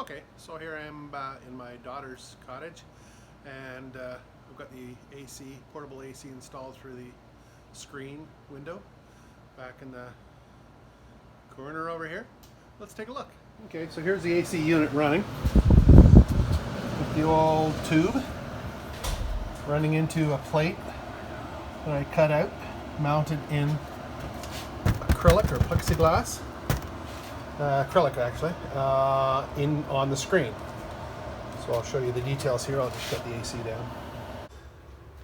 Okay, so here I am in my daughter's cottage, and I've got the AC, portable AC installed through the screen window back in the corner over here. Let's take a look. Okay, so here's the AC unit running with the old tube running into a plate that I cut out, mounted in acrylic or plexiglass. Acrylic actually, in on the screen. So I'll show you the details here. I'll just shut the AC down.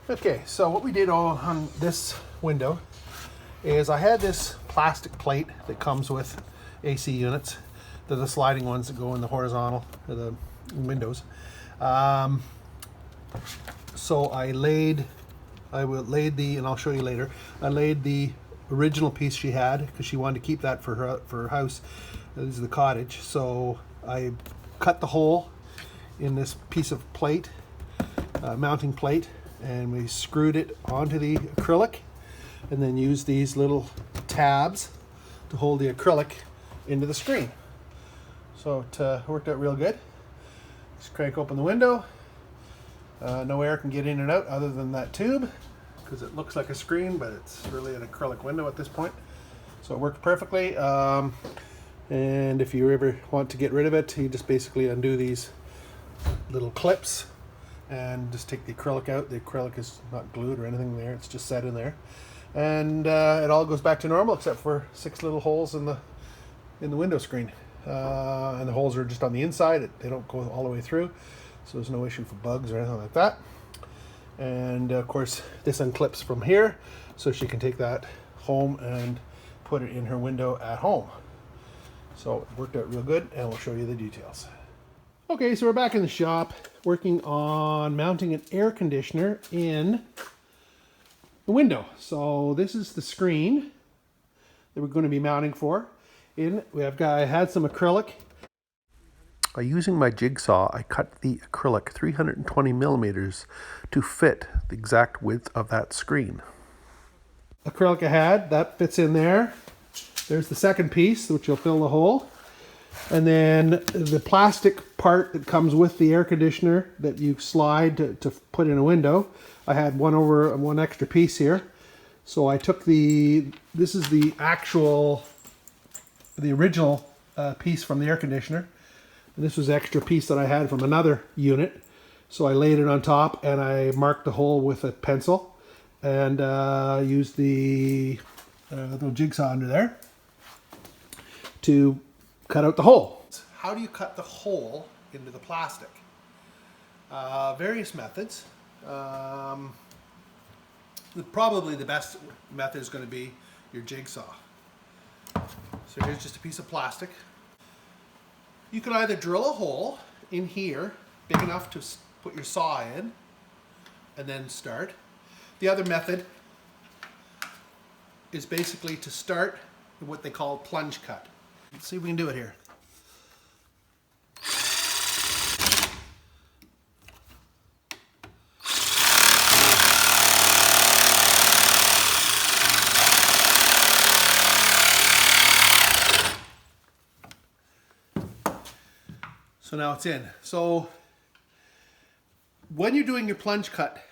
Okay, so what we did on this window is I had this plastic plate that comes with AC units. They're the sliding ones that go in the horizontal, or the windows. So I laid the, and I'll show you later, I laid the original piece she had because she wanted to keep that for her house. This is the cottage. So I cut the hole in this piece of plate, mounting plate, and we screwed it onto the acrylic, and then used these little tabs to hold the acrylic into the screen. So it worked out real good. Just crank open the window. No air can get in and out other than that tube, because it looks like a screen, but it's really an acrylic window at this point. So it worked perfectly. And if you ever want to get rid of it, you just basically undo these little clips and just take the acrylic out. The acrylic is not glued or anything there, it's just set in there. And it all goes back to normal except for 6 little holes in the window screen. And the holes are just on the inside, they don't go all the way through. So there's no issue for bugs or anything like that. And of course this unclips from here, so she can take that home and put it in her window at home. So it worked out real good, and we'll show you the details. Okay, so we're back in the shop working on mounting an air conditioner in the window. So this is the screen that we're going to be mounting for. I had some acrylic. By using my jigsaw, I cut the acrylic 320 millimeters to fit the exact width of that screen. Acrylic I had, that fits in there. There's the second piece, which will fill the hole. And then the plastic part that comes with the air conditioner that you slide to put in a window. I had one extra piece here. So I took this is the original piece from the air conditioner. And this was an extra piece that I had from another unit. So I laid it on top and I marked the hole with a pencil and used the little jigsaw under there to cut out the hole. How do you cut the hole into the plastic? Various methods. Probably the best method is going to be your jigsaw. So here's just a piece of plastic. You can either drill a hole in here, big enough to put your saw in, and then start. The other method is basically to start what they call plunge cut. Let's see if we can do it here. So now it's in. So when you're doing your plunge cut,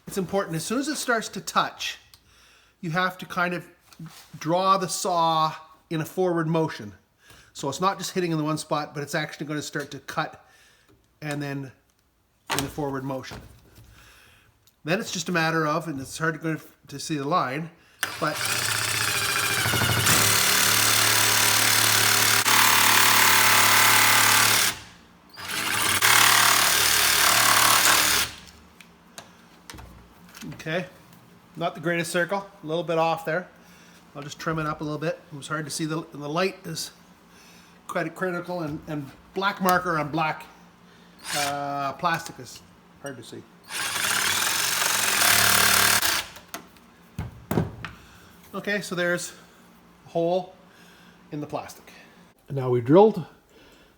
it's important, as soon as it starts to touch, you have to kind of draw the saw in a forward motion. So it's not just hitting in the one spot, but it's actually going to start to cut and then in a forward motion. Then it's just a matter of, and it's hard to see the line, but okay, not the greatest circle, a little bit off there. I'll just trim it up a little bit. It was hard to see, the light is quite critical, and black marker on black plastic is hard to see. Okay, so there's a hole in the plastic. And now we've drilled,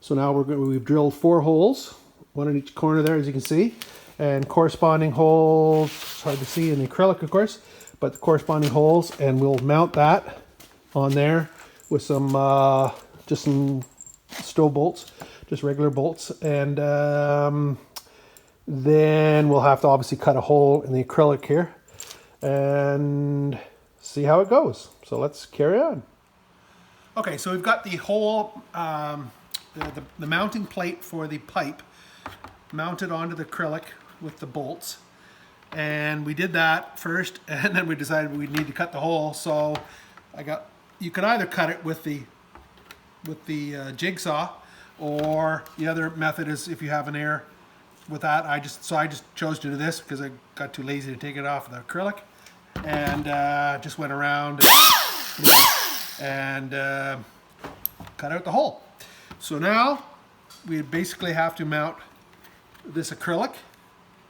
so now we've drilled 4 holes, one in each corner there, as you can see. And corresponding holes, it's hard to see in the acrylic of course, but the corresponding holes, and we'll mount that on there with some just some stove bolts, just regular bolts, and then we'll have to obviously cut a hole in the acrylic here and see how it goes. So let's carry on. Okay, so we've got the hole, the mounting plate for the pipe mounted onto the acrylic with the bolts, and we did that first, and then we decided we need to cut the hole. So you can either cut it with the jigsaw, or the other method is if you have an air with that. I just chose to do this because I got too lazy to take it off the acrylic, and just went around and cut out the hole. So now we basically have to mount this acrylic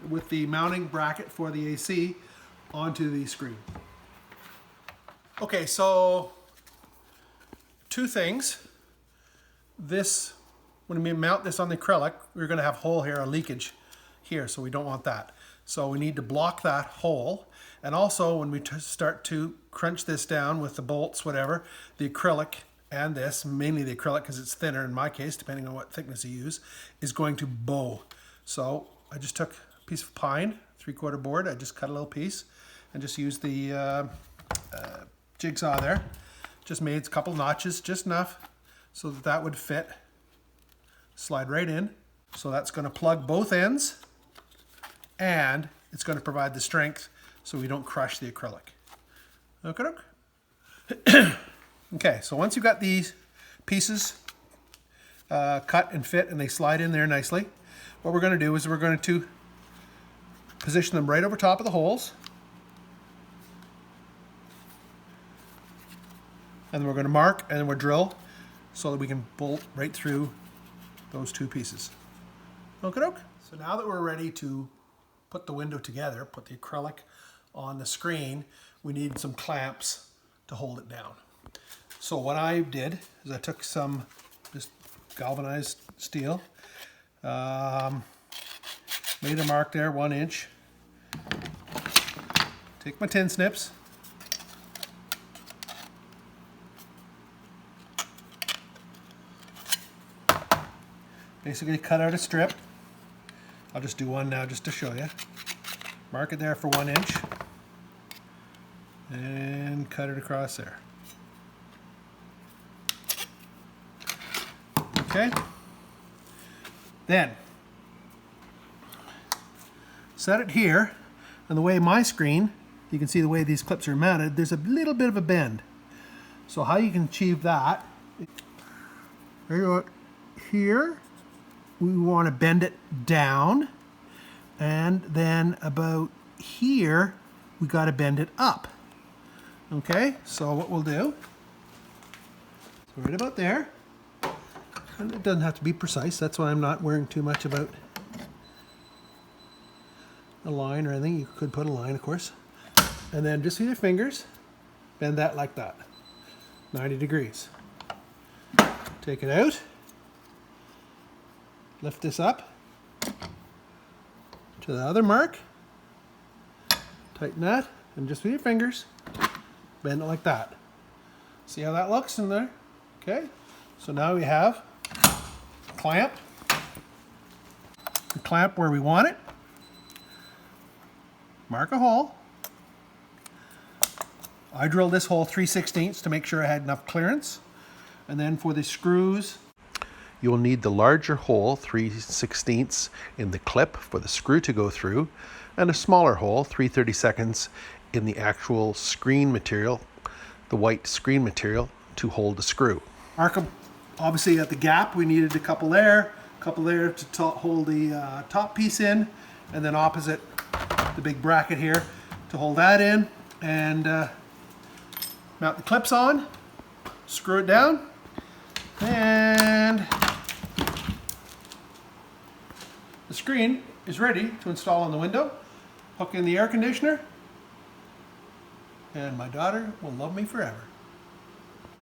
with the mounting bracket for the AC onto the screen. Okay, so two things. When we mount this on the acrylic, we're going to have a hole here, a leakage here, so we don't want that. So we need to block that hole. And also when we start to crunch this down with the bolts, whatever, the acrylic and this, mainly the acrylic because it's thinner in my case, depending on what thickness you use, is going to bow. So I just took a piece of pine, 3/4 board, I just cut a little piece and just used the jigsaw there. Just made a couple notches, just enough so that would fit. Slide right in. So that's going to plug both ends, and it's going to provide the strength so we don't crush the acrylic. Okay. Okay, so once you've got these pieces cut and fit and they slide in there nicely, what we're going to do is we're going to position them right over top of the holes, and then we're going to mark and then we'll drill so that we can bolt right through those two pieces. Okay. So now that we're ready to put the window together, put the acrylic on the screen, we need some clamps to hold it down. So what I did is I took some just galvanized steel, made a mark there, 1 inch. Take my tin snips, basically cut out a strip. I'll just do one now just to show you. Mark it there for 1 inch and cut it across there. Okay. Then set it here, and the way my screen, you can see the way these clips are mounted, there's a little bit of a bend. So how you can achieve that, here we want to bend it down, and then about here we got to bend it up. Okay, so what we'll do, so right about there, and it doesn't have to be precise, that's why I'm not worrying too much about a line or anything. You could put a line, of course, and then just with your fingers bend that like that, 90 degrees. Take it out, lift this up to the other mark, tighten that, and just with your fingers bend it like that. See how that looks in there? Okay, so now we have a clamp. We clamp where we want it, mark a hole. I drilled this hole 3/16 to make sure I had enough clearance, and then for the screws, you will need the larger hole, 3/16 in the clip for the screw to go through, and a smaller hole, 3/32 in the actual screen material, the white screen material, to hold the screw. Mark them, obviously at the gap we needed a couple there to hold the top piece in, and then opposite the big bracket here to hold that in, and mount the clips on, screw it down, and the screen is ready to install on the window. Hook in the air conditioner, and my daughter will love me forever.